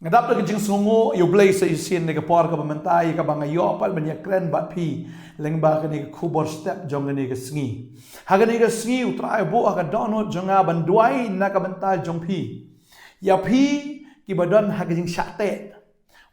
Ngadap na kajing sungo, yu blay sa isin ni kapor ka pamantay ka banga yopal banya kren bat pi leng ba ka ni kubor step jong ni ka sngi. Haga ni ka sngi utray bo ka donot jonga banduay na ka bantay jong pi. Ya pi ki badon haga jing syate.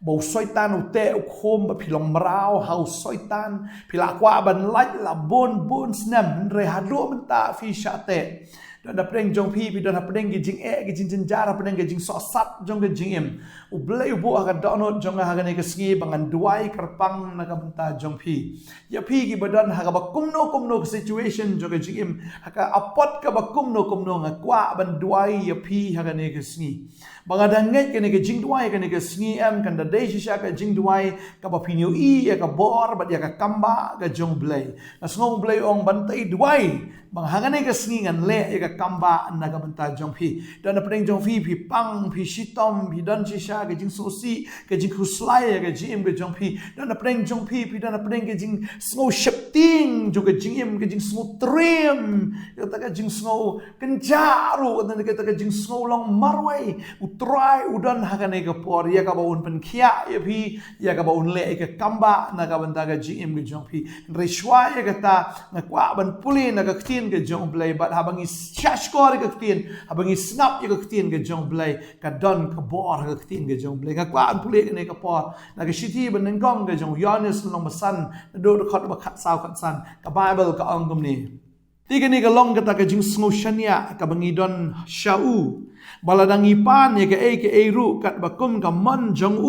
Bau soitan ute ukhom ba pilong merau hau soitan pilakwa ban laj la bon snam re hado menta fi syate. Dan dapeng jong pi dan dapeng gijing gijing jenjara dapeng gijing sosat jong gijing im ublay ubu aga donot jong haga ne kesngi bangan duai kerpang naga benta jong pi ya pi gi badan haga bakumno situation jong gijing im haga apot ka bakumno ngakwa ban duai ya pi haga ne kesngi bangadang ngai ke ne gijing duai ke ne kesngi am kan da dei sha ka jing duai ka ba pinyo ya ka bor ba ya ka kamba ga jong blay nasngong blay ong bantai duai bang haga ne kesngi ngan le ya kamba naga benta jong pi dan apeng jong pi pang pi shitom pi dan shisha ke jing sosi ke jing kuslai ke jim ke jong pi dan apeng jong pi dan apeng ke jing snow shifting juga jing im ke jing snow trim kata ke jing snow kenjaru kata ke jing snow long marwai utrai udan hagane ke por ya ka baun pen kia ya pi ya ka baun le ke kamba naga benta ke jing im ke jong pi reshwa ya kata ngakwa ban puli naga ktin ke jong blai bat habangi Shashkor ke ktin, abangi snap ke ktin ke jong blay, ka don ka bor ke ktin ke jong blay, ka kwaan pulek ne ka por, na ke shiti ben ngong ke jong Yohanes long basan, na do khot ba khat saw khat san, ka Bible ka angum ni. Tiga ni ka long kata ke jing sngo shania ka bangi don shau, baladangi pan ye ke ru kat bakum ka man jong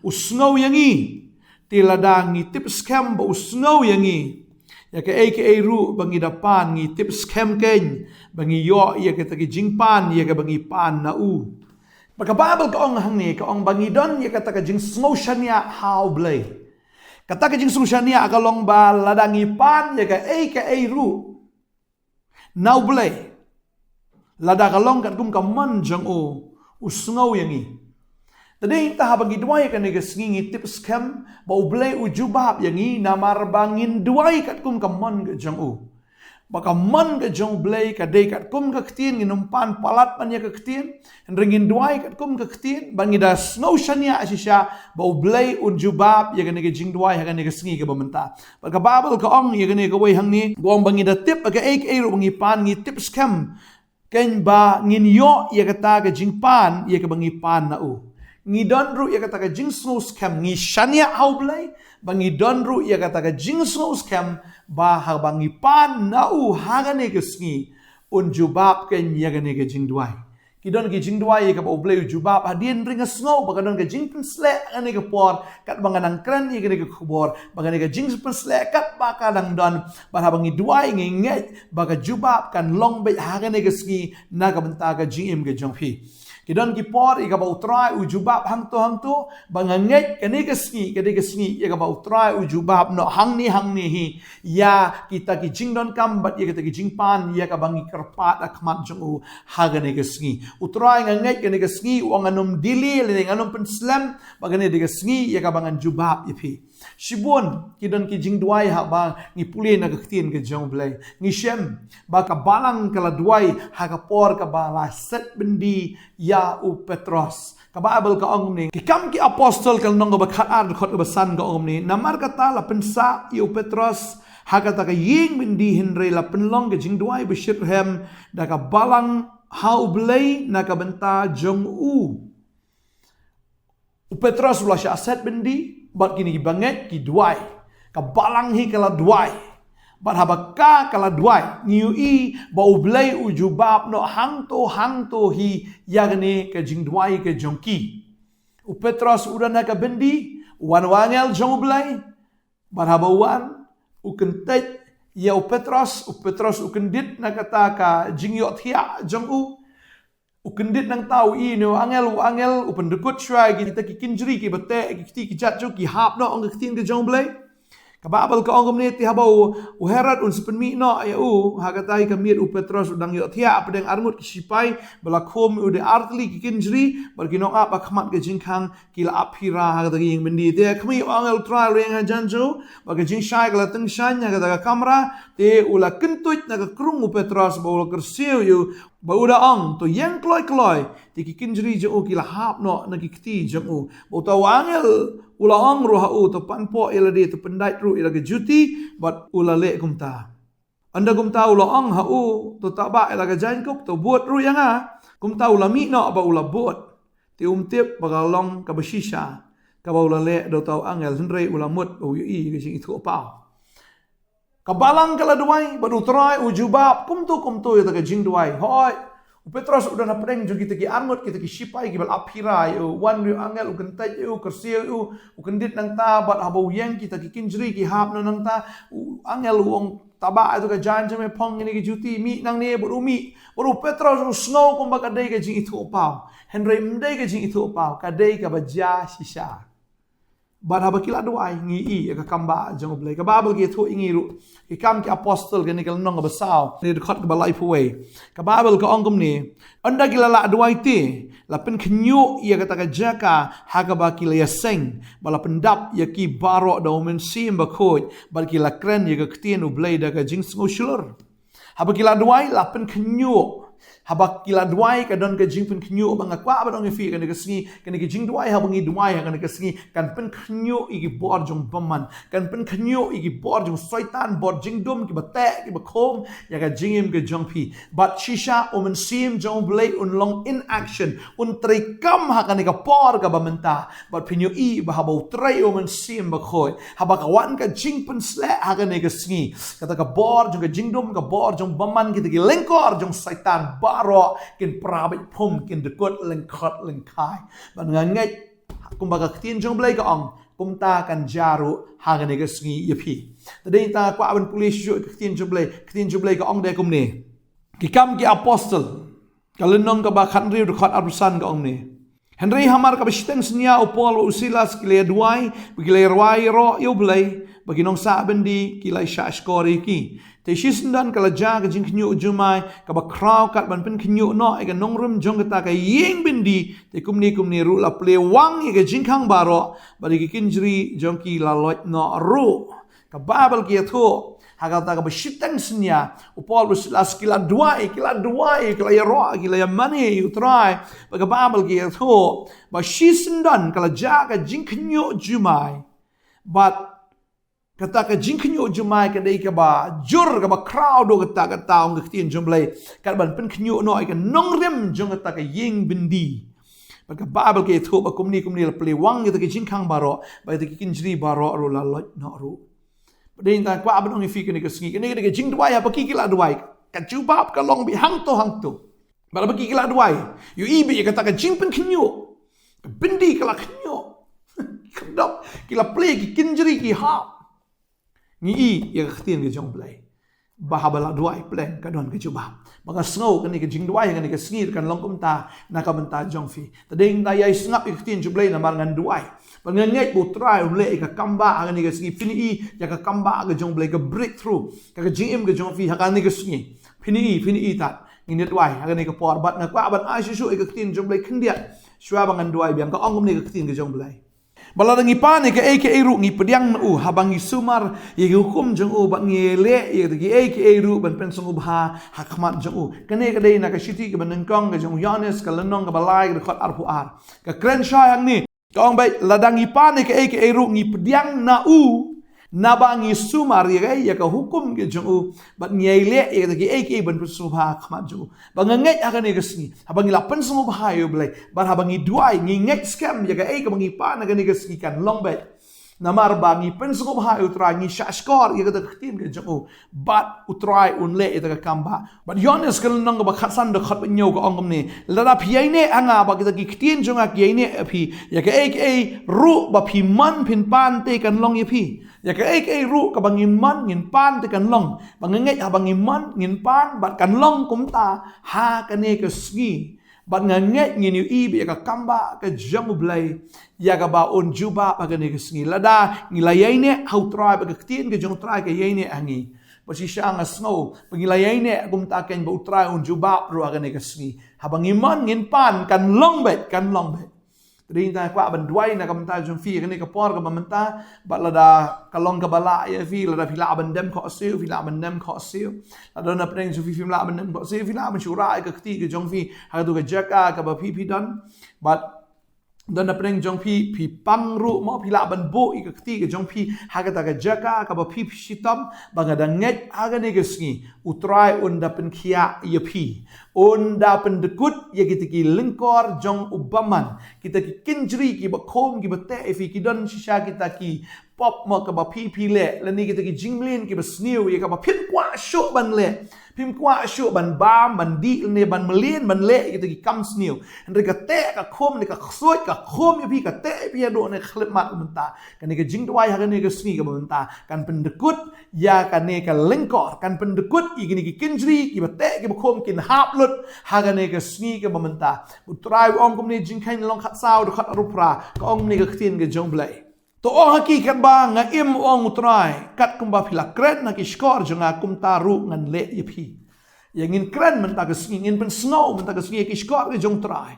usngo yangi, tiladangi tip scam ba usngo yangi. Ya ke ru bangi dapan ngi tip scam ken bangi yo ya ke tagi jingpan ya ke bangi pan na maka Bible ka ong hang ni ka ong bangi don ya kata ka jing snow shania how blay kata ka jing snow shania ka long ba ladangi pan ya ke ru now blay lada ka long kat kum ka man jang usngaw yangi tadi ta bagi duai kan nega sngi tip scam ba ublay ujubab yangi namar bangin duai kat kum kamon ke jong baka man ke jong blay ka dei kat kum ka ktin nginumpan palat man ya ka ktin ringin duai kat kum ka ktin bangi da snow shania asisha ba ublay ujubab ya kan nega jing duai ha kan nega sngi ke bamenta baka babel ka ong ya kan nega wai hang ni gong bangi da tip ka ro bangi pan ngi tip scam ken ba ngin yo ya kata ka jing pan ya ka bangi pan na ngi donru ya kata ka jing snow scam ngi shania haublay bangi donru ya kata ka jing snow scam ba ha bangi pan na haga ne ke sngi jubab ken ya ne ke jing duai kidon ke jing duai ka oblay jubab hadien ringa snow ba kadon ke jing pensle ne ke por kat banganang kran ya ne ke khubor bangan ke jing pensle kat ba kadang don ba ha bangi duai ngi ngai ba ka jubab kan long be haga ne ke sngi na ka benta ka jing im ke jong phi kidon ki por ika ba utrai ujubab hang to banganget kani ke sngi ya ba utrai ujubab no hang ni hi ya kita ki jingdon kam bat ya kita ki jingpan ya ka bangi kerpat akmat jong hagane ke sngi utrai nganget kani ke sngi wanganum dili le nganum penslam bagane de ke sngi ya ka bangan jubab ipi shibun kidon ki jingduai ha ba ngi puli na ke ktin ke jong blay ngi shem ba ka balang kala duai ha ka por ka bala set bendi ya Petros ka Bible ka ong ni kikam ki apostol kal nong ba khat khot ba san ka ong ni namar kata la pensa Petros ha kata ka ying bendi hinre la penlong ke jingduai beshirhem da ka balang how blay na ka benta jong Petros ulah sya set bendi bat kini banget ki duai ka balang hi kala duai bat habaka kala duai niui ba ublay ujubab no hang to hi yagne ka jing duai ke jongki Petros udana ka bendi wan wangel jong ublay bat habawan ukentet ya Petros ukendit na kata ka jing yot hia jong ukendit nang tau no angel upendekut shwai kita kikinjri ki bate ki jat jo ki hap no ang kitin ke jong blay ka Bible ka ongom ni ti habau uherat sepenmi no ya hagatai ka mir Petros udang yo thia apdeng armut ki sipai balakhom ude artli kikinjri barkino apa khmat ke jingkhang kila aphira hagatai ing bendi te khmi angel trial reng janjo baga jing shai kala teng shan hagatai kamera te ula kentuit na ka krung Petros bawal kersiu yu ba uda ong to yang kloi ti kinjri je o kila hap no na kiti je o ta wangel ula ong ro ha o to panpo ila de to pendait ru ila ge juti bat ula le kumta anda kumta ula ong ha o to ta ba ila ge jain kop to buat ru yang kumta ula mi no ba ula buat ti tip bagalong ka bashisha ka ba ula le do tau angel henre ula mut o yi ge sing itu pa kabalang kala duai baru try ujubab kumtu ya ta jing duai hoi Petros udah na preng jo kita ki angot kita ki sipai ki bal aphirai wan yu angel u kentai u kersil u kendit nang ta bat habau yang kita ki kinjri ki hap nang ta angel u taba itu ka jan jame pong ini ki juti mi nang ne baru Petros u snow kum ba kadai ka jing itu pau Henry mdai ka jing itu pau kadai ka baja sisa Bar haba kila duai ngi ka kamba jong blai ka babel ki thu ingi ru ki kam ki apostle ke nikal nong ba saw ni de khot ka life away ka babel ka ongum ni anda kila la duai ti la pen knyu ia kata ka jaka haga ba kila ya seng bala pendap ya ki baro da men sim ba khoj bal kila kren ya ka ktien u blai da ka jing sngo shulur haba kila duai la pen knyu haba kila duai ka don ka jing pen knyu ba ngakwa ba dong fi ka ne ka sngi ka ne ka jing duai haba ngi duai ka ne ka sngi kan pen knyu igi bor jong baman kan pen knyu igi bor jong soitan bor jing dum ki ba te ki ba khom ya ka jingim ka jong pi but shisha men sim jong blai un long in action un trei kam ha ka ne ka por ka ba menta but pinyo ba haba trei men sim ba khoi haba ka wan ka jing pen sle ha ka ne ka sngi kata ka bor jong ka jing dum ka bor jong baman ki ki lengkor jong saitan baro kin prabit pum kin dekut lengkot lengkai ban ngangai kumbaga ktien jong blai ka ong kumta kan jaru hagane ka sngi yapi tadai ta kwa ban pulis ju ktien jong blai ka ong de kum ne ki kam ki apostle kalenong ka ba khan riu khot arusan ka ong ne Henry hamar ka bisteng snya upol usilas kile duai bigile rwai ro yo blai bagi nong sa bendi kilai sha skori ki te shisndan kala ja ka jing knyu jumai ka ba kraw kat ban pen knyu no e ka nong rum jong ka ka yeng bendi te kumni ru la ple wang e ka jing khang baro bari ki kinjri jong ki la lot no ru ka babel ki tho hagal ta ka bishitang snya upol usilas kila duai kila ya ro kila ya mani you try ba ka babel ki tho ba shisndan kala ja ka jing knyu jumai but kata ka jingknyo jumai ka dei ka ba jur ka ba crowd do kata ong ka tien jumblai ka ban pen knyo no ka nong rem jong kata ka yeng bindi ba ka babel ke thu ba kumni la ple wang ka jingkhang baro ba ta kinjri baro ro la lot no ru dei ta kwa ban ong fi ka ni ka sngi ka ni ka jing duai ba ki kila duai ka jubab ka long bi hang to ba ba ki kila duai yu ibi kata ka jing pen knyo bindi kala knyo kedap kila ple ki kinjri ki ha ni ya ktien ke jong blai bahabala duai plan ka don ke cuba banga snow kan ke jing duai kan ke sngi kan longkum ta na ka benta jong fi tadeng ta yai snap ke ktien jublai na mar ngan duai banga ngai bu try ule ka kamba kan ke sngi pini ya ka kamba ke jong blai ke breakthrough ka jing im ke jong fi ha kan ke sngi pini ta ni duai ha kan ke por bat na kwa ban a shu ke ktien jong blai khndia shwa bangan duai biang ka ongum ni ke ktien ke jong blai Baladang ipane ke eke ru ngi pediang u habang isumar ye hukum jong u bang le ye gi eke ru ban pensong u ha hakmat jong u kane ka dei na ka shiti ke banengkong ke jong Yohanes ka lenong ka balai ke khot arpu ar ka kren sha yang ni ka ong bai ladang ipane ke eke ru ngi pediang na u na bang isumar ye ka hukum ke jong u ban ngi le ye gi eke ban pensong ha hakmat jong u bang ngai akan ni kesni habang la pensong u ha yo blai ban habang i duai ngi ngai scam ye ka eke bang ipane ka ni kesni kan long bai namar bangi pensong u ha yo tra ngi sha skor ye ka tin ke jong u bat utrai un le eta ka kamba but Yohanes kan nong ba khatsan de khat nyo ka ongom ni lada phiai ne anga ba ki tin jong a ki ne phi ye ka eke ru ba phi man phin pan te kan long ye phi ya ka ek ru ka bangin man ngin pan te kan long bangangai ha bangin man ngin pan bat kan long kum ta ha ka ne ka sngi bat ngangai ngin yu ibi ka kamba ka jamu blai ya ka ba on juba ba ka ne ka sngi lada ngilayai ne hau try ba ka tin ka jong try ka yai ne angi pasi siang snow pengilayai ne kum ta ken ba try on juba ru ka ne ka sngi ha bangin man ngin pan kan long bet Rinta kwa banduai na kamta jong fi kani ka por ka mamanta balada kalong ka bala ya fi lada fila bandem ko siu fila bandem ko siu lada na preng jong fi fila bandem ko siu fila man shura ka kti ka jong fi ha tu ka jaka ka ba pi don but dan na preng jong pi pangru mo pila ban bo I ka kti ka jong pi ha ka ta ka jaka ka ba pi shitam banga da nget aga ne ka sngi utrai unda pen kia ya pi unda pen dekut ya kita ki lingkor jong ubaman kita ki kinjri ki ba khom ki ba te fi ki don shisha kita ki pop mo ka ba pi le la ni kita ki jingblin ki ba sniu ya ka ba pim kwa sho ban le pim kwa sho ban bam ban di ne ban melin ban le kita ki kam sniu andre ka te ka khom ne ka khsoi ka khom ya pi ka te pi do ne khlep mat menta kan ne ka jing dwai ha ne ka sni ka menta kan pendekut ya kan ne ka lingkor kan pendekut I gini ki kinjri ki ba te ki ba khom kin hap lut ha ne ka sni ka menta utrai ong kom ne jing khain long khat sao do khat rupra ka ong ne ka khin ka jong blai to o hakikat ba nga im ong utrai kat kumba pila kren na ki skor jonga kum taru ngan le yepi yang in kren menta ka sni in pen snow menta ka sni ki skor ke jong trai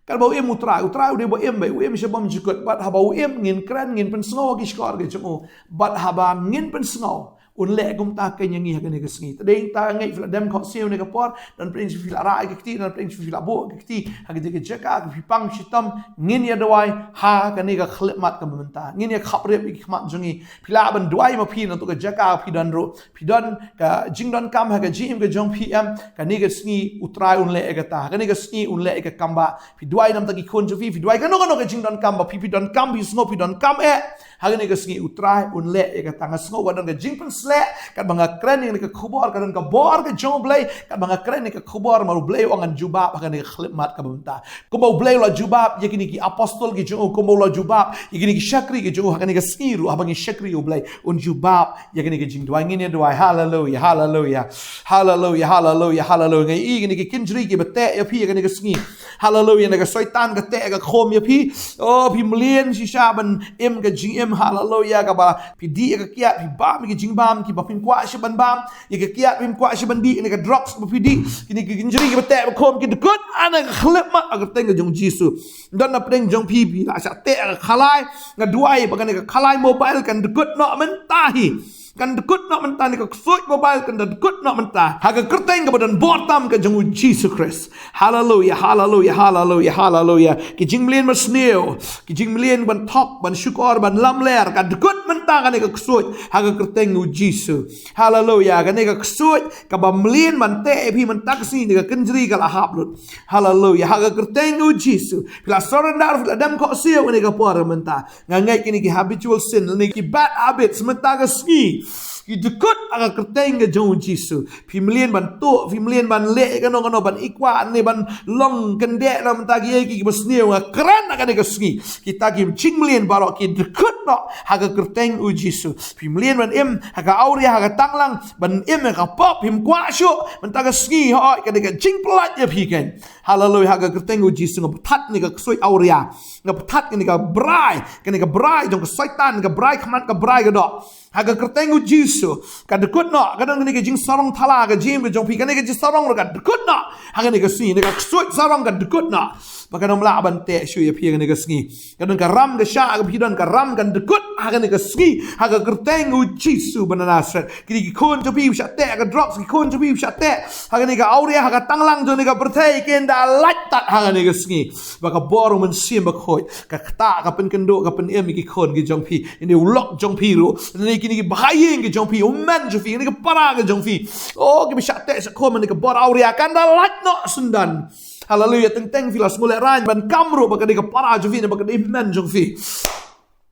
kal bau im utrai de bo im bai im se bom jikot bat ha bau im ngin kren ngin pen snow ki skor ke jong bat ha ba ngin pen snow un le kum ta ken yang ha ne ka sni tadeng ta ngai fila dem kho siu ne ka por dan prince fila ra ke kti dan prince fila bo ke kti ha ke ke jaka ke pang shitam ngin ya dawai ha ka ne ka khlemat ka menta ngin ya khap rep ki khmat jungi fila ban dwai ma phi na to ka jaka phi dan ro phi dan ka jing don kam ha ka jim ka jong pm ka ne ka sni utrai un le ka ta ka ne ka sni un le ka kamba phi dwai nam ta ki khon ju phi dwai ka no ka jing don kam ba phi don kam phi sno phi don kam ha ne ka sni utrai un le ka ta nga sno wa dan ka jing pen kat banga kren ni ka khubor kan ka bor ka jong blai kat banga kren ni ka khubor maru blai ongan jubab kan ni khlip mat ka banta ko mau blai la jubab ye kini ki apostol ki jong ko mau la jubab ye kini ki shakri ki jong kan ni ka skiru abangi shakri u blai un jubab ye kini ki jing dwai ngini dwai hallelujah hallelujah hallelujah hallelujah hallelujah ngai i kini ki kinjri ki bate ya phi kan ni ka sngi hallelujah na ka shaitan ka te ka khom ya phi o phi mlien shisha ban em ka jing em hallelujah ka ba phi di ka kia phi ba mi ki jing ba ki ba pim kwa shiban bam ye ke kiat pim kwa shiban di ne ka drugs ba pidi kini ki injury ki bate ba khom ki dekut ana khlep ma agar teng jong jisu dan na preng jong pi la sa te khalai nga duai ba kan ka khalai mobile kan dekut no mentahi kan dekut nak mentah ni ka ksut mobile kan dekut nak mentah ha ka kerteng ka badan bortam ka jong Jesus Christ hallelujah hallelujah hallelujah hallelujah ki jingmlien masneo ki jingmlien ban top ban syukur ban lamler ka dekut mentah kan ka ksut ha ka kerteng u Jesus hallelujah kan ka ksut ka bamlien man te pi man taksi ni ka kenjri ka lahap lut hallelujah ha ka kerteng u Jesus bila surrender bila dam ko siu ni ka por mentah ngangai kini ki habitual sin ni ki bad habits mentah ka ski ki dekut aga kerteng ke jong jisu pimlien ban tu pimlien ban le kano ban ikwa ne ban long kendek na mentagi ki besniu nga keren aga ne kesngi kita ki chingmlien barok ki dekut no aga kerteng u jisu pimlien ban im aga auria aga tanglang ban im aga pop him kwa shu mentaga sngi ho ka ne jing plat ya piken hallelujah aga kerteng u jisu nga pathat ni ka soi auria nga pathat ni ka brai jong ka saitan ka brai khaman ka brai ga do haga kerteng u jisu ka dekut no kadang ni ka jing sarong thala ka jim ka jong pi ka ni ka jing sarong ka dekut no haga ni ka si ni ka soi sarong ka dekut no baka nom la ban te shu ya pi ka ni ka sngi kadang ka ram ka sha ka pi don ka ram kan dekut haga ni ka sngi haga kerteng u jisu banana sret ki kon to pi sha te ka drops ki kon to pi sha te haga ni ka auria haga tanglang jo ni ka berthai ken da lat tat haga ni ka sngi baka boru men sim ba khoi ka ta ka pen kendo ka pen em ki kon ki jong pi ini ulok jong pi ru ni kini ki bahayeng ki jong pi umman jo fi ni ka para ka jong fi oh ki sha te sa kom ni ka bor auria kan da lat no sundan hallelujah teng filas mulai ran ban kamru baka ni ka para jo fi ni baka ni man jong fi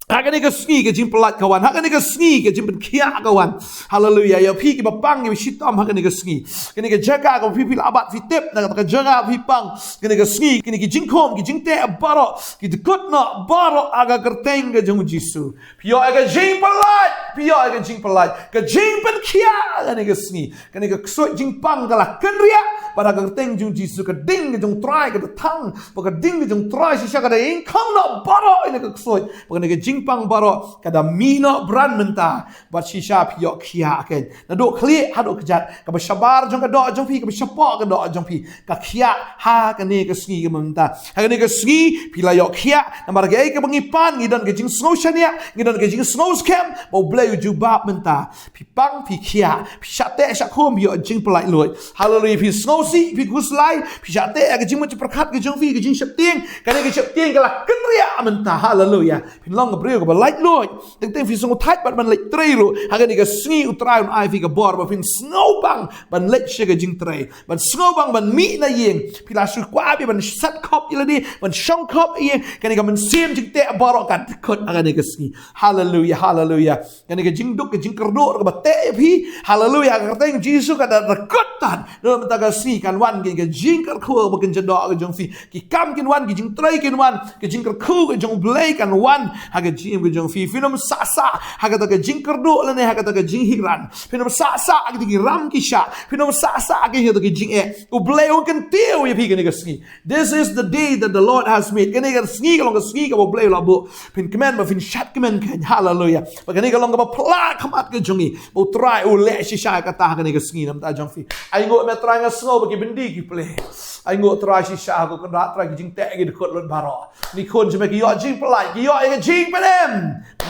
Haka ni ka sngi ka jing pelat kawan. Haka ni ka sngi ka jing kia kawan. Hallelujah. Ya pi ki bapang ki shitam haka ni ka sngi. Kini ka jaga ka pi abat fi tip na ka jaga fi pang. Kini ka sngi kini ki jing kom ki jing te baro ki dekut na baro aga kerteng ka jong jisu. Pio aga jing pelat. Ka jing pen kia ka ni ka sngi. Kini ka ksoi jing pang kala kenria pada ka kerteng jong jisu ka ding ka jong try ka tang. Ka ding ka jong try sisya ka da ing kang na baro ini ka ksoi. Ka ni ka jing jingpang baro kada mino bran menta bat shisha piyok khia ken na do khli ha do kjat ka ba shabar jong ka do jong pi ka ba shapo ka do jong pi ka khia ha ka ne ka sngi ka menta ha ka ne ka sngi pila yok khia na mar ga ka bangipan ngidon ka jing snow shania ngidon ka jing snow scam bo blay ju bab menta pi pang pi khia pi shate sha khom yo jing plai loi hallelujah pi snow si pi guslai pi shate ka jing mo prakhat ka jong fi ka jing shapting ka ne ka shapting ka la kenria menta hallelujah pin long ka breu ka ba light loi teng fi song thai bat man lek trei ru ha ka ni ka sngi utrai on ai fi ka bor ba fin snow bang ban lek she ka jing trei ban snow bang ban mi na yeng pi la su kwa bi ban sat khop yela ni ban shong khop yeng ka ni ka man sim jing te bor kan khot ha ka ni ka sngi hallelujah hallelujah ka ni ka jing duk ka jing kerdo ka ba te pi hallelujah ka teng Jesus ka da rekotan no menta ka sngi kan wan ka jing ka khu ba kan jado ka jong fi ki kam kin wan ki jing trei kin wan ka jing ka khu ka jong blai kan wan ha ka jim ka jong fi finom sa ha ka ta ka jing kerdo la ne ha ka ta ka jing higran finom sa ka ti ram ki sha finom sa ka ta ka jing e u blai on kan teo ye pi ka ni ka sngi this is the day that the Lord has made ka ni ka sngi ka long ka sngi ka bo blai la bo pin command ba fin shat command ka hallelujah ba ka ni ka long ka ba pla khamat ka jongi bo try u le shi sha ka ta ka ni ka sngi nam ta jong fi ai ngo me try nga snow ba ki bindi ki play ai ngo try shi sha ko ka try ki jing te ki khot lot baro ni khon je me ki yo jing plai ki yo e jing penem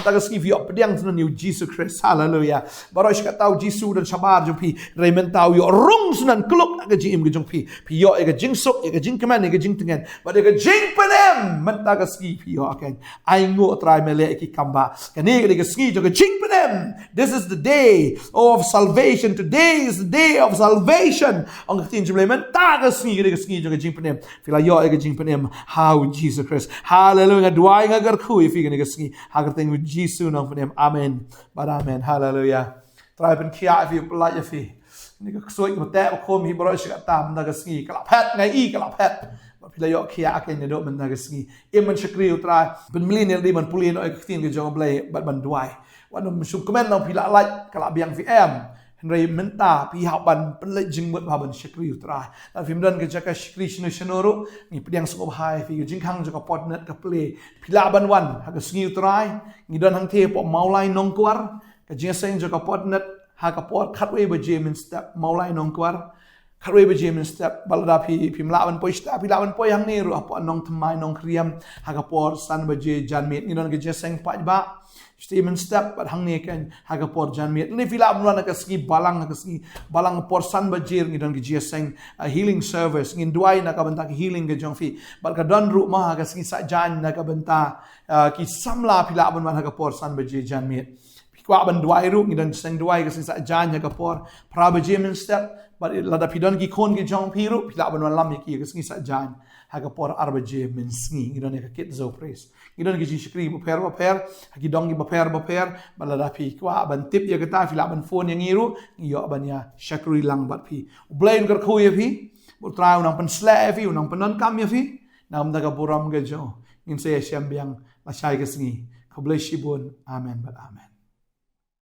ta ka sngi fi yo pediang na new Jesus Christ hallelujah baro shi ka tau Jesus dan shabar jong fi remen tau yo rung sunan klok ka jing ka jong fi yo e ka jing sok e ka jing command e ka jing tengen ba de ka jing penem man ta ka sngi fi yo ken ai ngo try me le ki kamba ka ni ka sngi jo ka jing penem this is the day of salvation today is the day of salvation ang tin jble man ta ka sngi jo ka jing penem fila yo e ka jing penem how Jesus Christ hallelujah duai nga gar khu fi ka ni ka sngi ha ka teng Jesus nang penem amen but amen hallelujah try ben kia fi pla ya fi ni ka soi ko te ko mi bro shi ka tam na ka sngi ka phat ngai i ka phat pila yo kia ken ne do man na ka sngi e man shakri utra ben millennial di man pulin o ka tin ka jong blai bat ban duai wan sum comment nang pila like ka biang fi em Henry menta pi hak ban pelai jing mut ban shakri utra ta film dan ke jaka shakri shino shinoru ni pediang sokop hai fi jing khang jaka potnet ka play pila ban wan ha ka sngi utra ni dan hang the po maulai nong kwar ka jing seng jaka potnet ha ka pot khatwe ba jemin step maulai nong kwar khatwe ba jemin step balada pi mla ban poi sta pi la ban poi hang ni ru apa nong thmai nong kriam ha ka pot san ba je janmet ni dan ke jing seng pa ba Steven step but hang ni kan haga por jan mit ni fila amran ka ski balang por san bajir ngi don gi jeseng a healing service ngin duai na ka banta ki healing ge jong fi bal ka don ru ma ka ski sa jan na ka banta ki samla fila amran haga por san bajir jan mit kwa ban duai ru ngi don seng duai ka ski sa jan haga por pra bajir min step but lada pidon ki kon gi jong pi ru fila amran lam ki ka ski sa jan haga por arbaje min sngi ngi don ka kit zo praise Gidon gi shikri ba per gi dong gi ba per balada pi kwa ban tip ya kata fila ban phone yang ngiru yo ban ya shakri lang bat pi blain kar khu ya pi bu trau nang pan sla fi nang panon kam ya fi nam daga buram ga jo ngin se sham biang la shai ga sngi ko bless shibun amen but amen